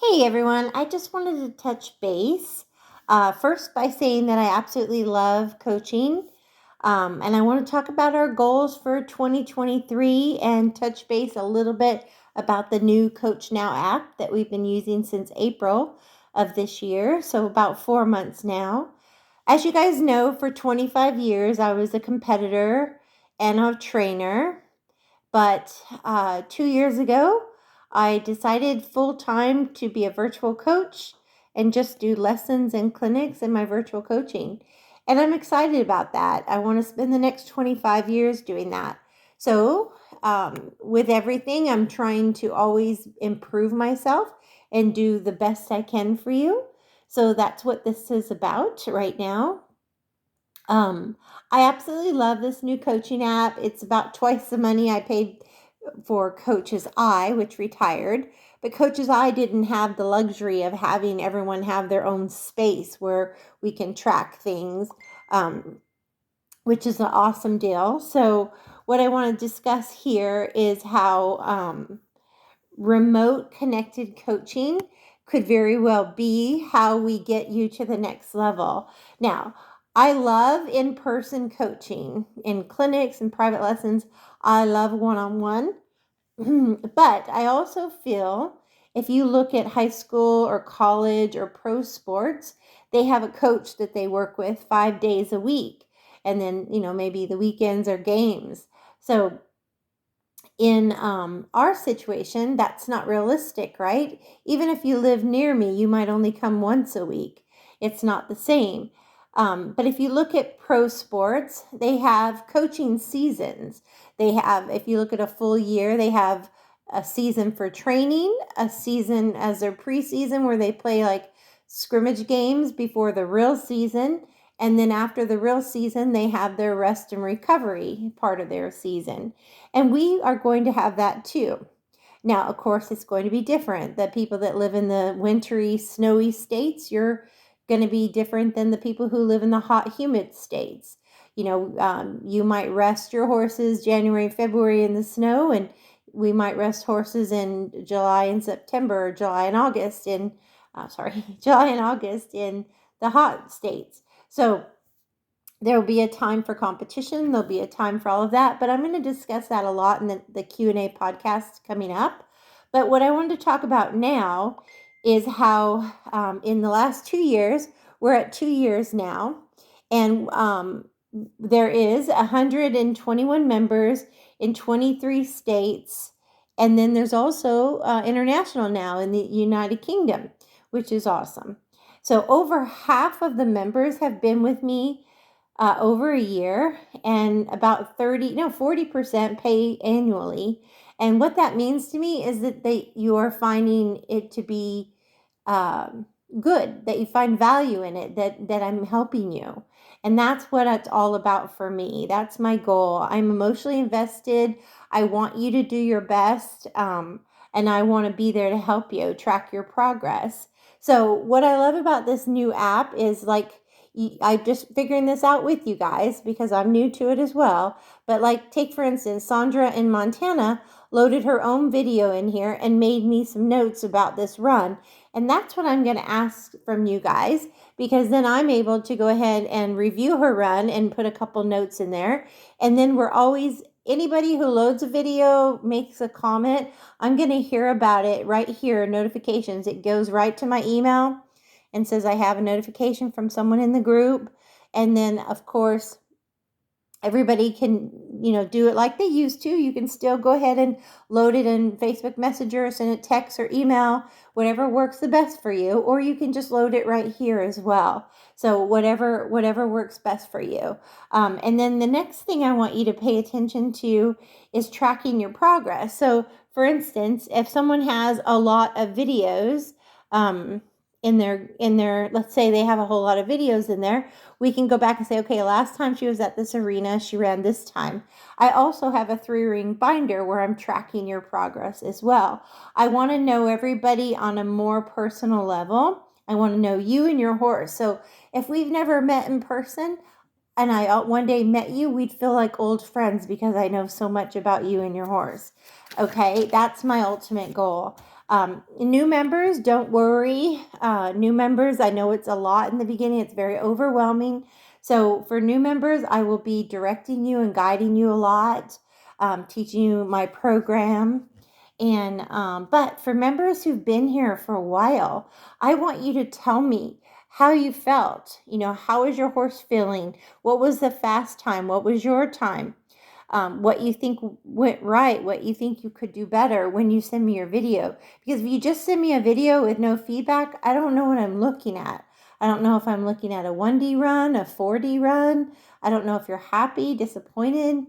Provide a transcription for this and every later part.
Hey everyone, I just wanted to touch base first by saying that I absolutely love coaching. And I want to talk about our goals for 2023 and touch base a little bit about the new Coach Now app that we've been using since April of this year. So, about 4 months now. As you guys know, for 25 years, I was a competitor and a trainer. But 2 years ago, I decided full time to be a virtual coach and just do lessons and clinics in my virtual coaching. And I'm excited about that. I want to spend the next 25 years doing that. So, with everything, I'm trying to always improve myself and do the best I can for you. So, that's what this is about right now. Um, I absolutely love this new coaching app. It's about twice the money I paid for Coach's Eye, which retired. But Coach's Eye didn't have the luxury of having everyone have their own space where we can track things, um, which is an awesome deal. So, what I want to discuss here is how remote connected coaching could very well be how we get you to the next level. Now, I love in person coaching in clinics and private lessons. I love one on one. But I also feel if you look at high school or college or pro sports, they have a coach that they work with 5 days a week. And then, maybe the weekends are games. So in our situation, that's not realistic, right? Even if you live near me, you might only come once a week. It's not the same. But if you look at pro sports, they have coaching seasons. They have, if you look at a full year, they have a season for training, a season as their preseason where they play like scrimmage games before the real season. And then after the real season, they have their rest and recovery part of their season. And we are going to have that too. Now, of course, it's going to be different. The people that live in the wintry, snowy states, you're going to be different than the people who live in the hot, humid states. You might rest your horses January and February in the snow, and we might rest horses in July and September, or July and August in, July and August in the hot states. So there will be a time for competition. There'll be a time for all of that, but I'm going to discuss that a lot in the Q&A podcast coming up. But what I wanted to talk about now is how in the last 2 years, we're at 2 years now, and there is 121 members in 23 states, and then there's also international now in the United Kingdom, which is awesome. So over half of the members have been with me over a year, and about 40% pay annually. And what that means to me is that you are finding it to be um, good, that you find value in it, that I'm helping you. And that's what it's all about for me. That's my goal. I'm emotionally invested. I want you to do your best. And I want to be there to help you track your progress. So what I love about this new app is like, I'm just figuring this out with you guys because I'm new to it as well. But like, take for instance, Sandra in Montana loaded her own video in here and made me some notes about this run. And that's what I'm going to ask from you guys, because then I'm able to go ahead and review her run and put a couple notes in there. And then anybody who loads a video, makes a comment, I'm going to hear about it right here, notifications. It goes right to my email and says I have a notification from someone in the group. And then, of course, everybody can, do it like they used to. You can still go ahead and load it in Facebook Messenger, send it text or email, whatever works the best for you, or you can just load it right here as well. So whatever works best for you. And then the next thing I want you to pay attention to is tracking your progress. So for instance, if someone has a lot of videos, in their, let's say they have a whole lot of videos in there, we can go back and say, okay, last time she was at this arena, she ran this time. I also have a 3-ring binder where I'm tracking your progress as well. I want to know everybody on a more personal level. I want to know you and your horse. So if we've never met in person and I one day met you, we'd feel like old friends because I know so much about you and your horse. Okay, that's my ultimate goal. New members, don't worry. New members, I know it's a lot in the beginning. It's very overwhelming. So for new members, I will be directing you and guiding you a lot, teaching you my program. And but for members who've been here for a while, I want you to tell me how you felt. How is your horse feeling? What was the fast time? What was your time? What you think went right, what you think you could do better when you send me your video. Because if you just send me a video with no feedback, I don't know what I'm looking at. I don't know if I'm looking at a 1D run, a 4D run. I don't know if you're happy, disappointed.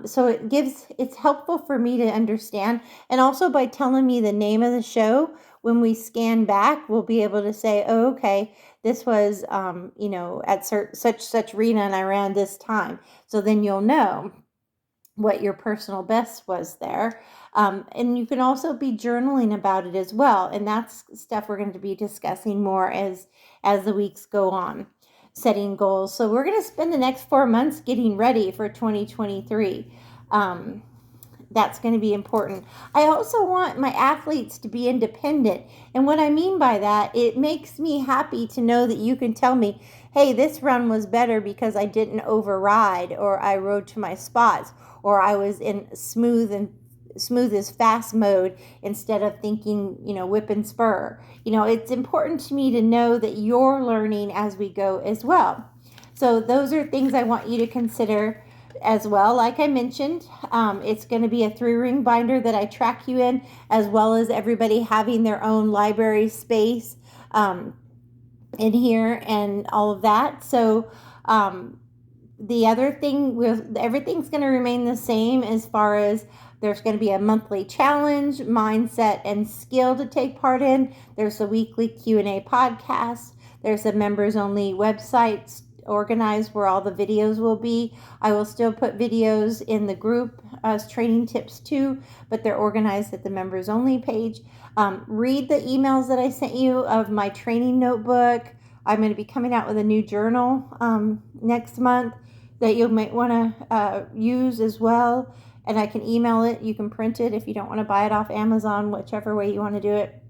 So it's helpful for me to understand. And also by telling me the name of the show, when we scan back, we'll be able to say, oh, okay, this was, at such arena and I ran this time. So then you'll know what your personal best was there. And you can also be journaling about it as well. And that's stuff we're going to be discussing more as the weeks go on, setting goals. So we're going to spend the next 4 months getting ready for 2023. That's going to be important. I also want my athletes to be independent. And what I mean by that, it makes me happy to know that you can tell me, hey, this run was better because I didn't override, or I rode to my spots, or I was in smooth as fast mode instead of thinking, whip and spur. It's important to me to know that you're learning as we go as well. So those are things I want you to consider as well. Like I mentioned, it's going to be a 3-ring binder that I track you in, as well as everybody having their own library space in here and all of that. So the other thing, everything's going to remain the same as far as there's going to be a monthly challenge, mindset, and skill to take part in. There's a weekly Q&A podcast. There's a members-only website organized where all the videos will be. I will still put videos in the group as training tips too, but they're organized at the members-only page. Read the emails that I sent you of my training notebook. I'm going to be coming out with a new journal next month that you might want to use as well. And I can email it. You can print it if you don't want to buy it off Amazon, whichever way you want to do it.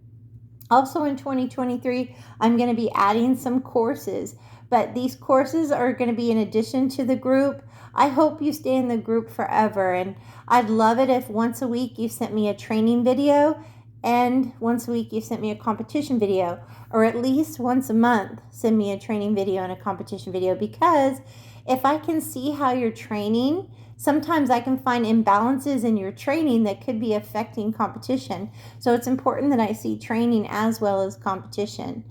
Also in 2023, I'm going to be adding some courses, but these courses are going to be in addition to the group. I hope you stay in the group forever, and I'd love it if once a week you sent me a training video and once a week you sent me a competition video, or at least once a month send me a training video and a competition video, because if I can see how you're training, sometimes I can find imbalances in your training that could be affecting competition. So it's important that I see training as well as competition.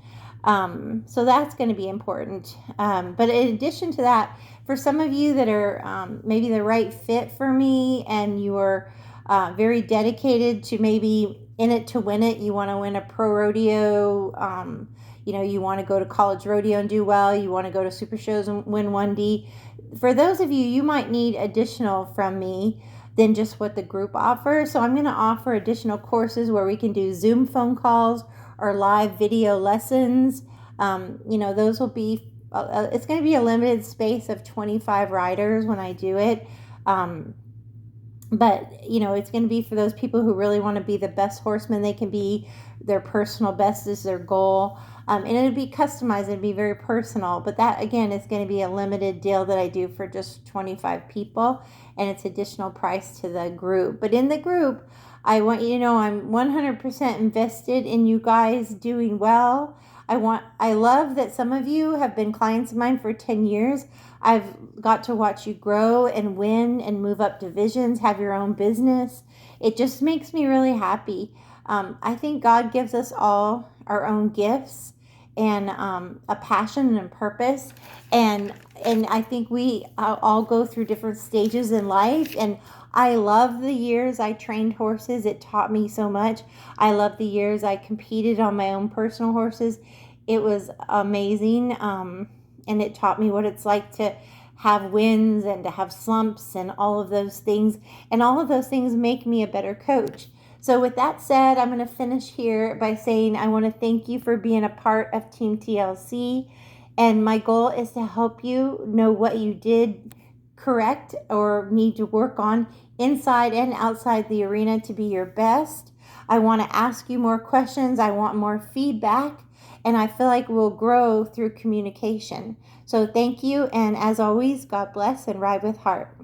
So that's going to be important. But in addition to that, for some of you that are maybe the right fit for me, and you are very dedicated to maybe in it to win it, you want to win a pro rodeo, you want to go to college rodeo and do well, you want to go to super shows and win 1D. For those of you, you might need additional from me than just what the group offers. So I'm going to offer additional courses where we can do Zoom phone calls or live video lessons. Those will be, it's going to be a limited space of 25 riders when I do it. But, it's going to be for those people who really want to be the best horseman they can be. Their personal best is their goal. And it'll be customized. It'll be very personal. But that, again, is going to be a limited deal that I do for just 25 people. And it's additional price to the group. But in the group, I want you to know I'm 100% invested in you guys doing well. I love that some of you have been clients of mine for 10 years. I've got to watch you grow and win and move up divisions, have your own business. It just makes me really happy. I think God gives us all our own gifts and a passion and a purpose. And I think we all go through different stages in life. And I love the years I trained horses. It taught me so much. I love the years I competed on my own personal horses. It was amazing. And it taught me what it's like to have wins and to have slumps and all of those things. And all of those things make me a better coach. So with that said, I'm going to finish here by saying I want to thank you for being a part of Team TLC. And my goal is to help you know what you did correct or need to work on inside and outside the arena to be your best. I want to ask you more questions. I want more feedback. And I feel like we'll grow through communication. So thank you. And as always, God bless and ride with heart.